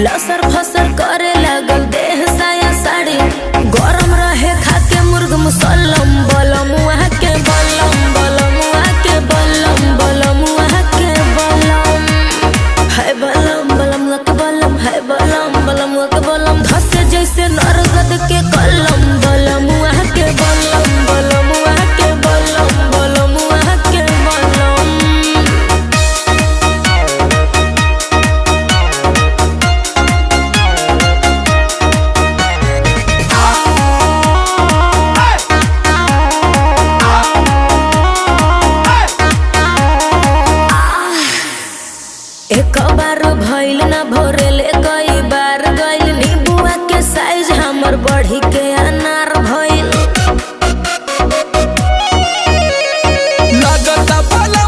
लसर फसर करे लगल देह साया साड़ी गरम रहे खाके मुर्ग मुसल्लम बलम वहाँ के बलम बलम वहाँ के बलम बलम वहाँ के बलम है बलम बलम वहाँ के बलम है बलम बलम वहाँ के बलम धसे जैसे नरगद के कलम बलम वहाँ के बलम बलम वहाँ के बलम बलम वहाँ के बलम। एक बार भइल ना भोर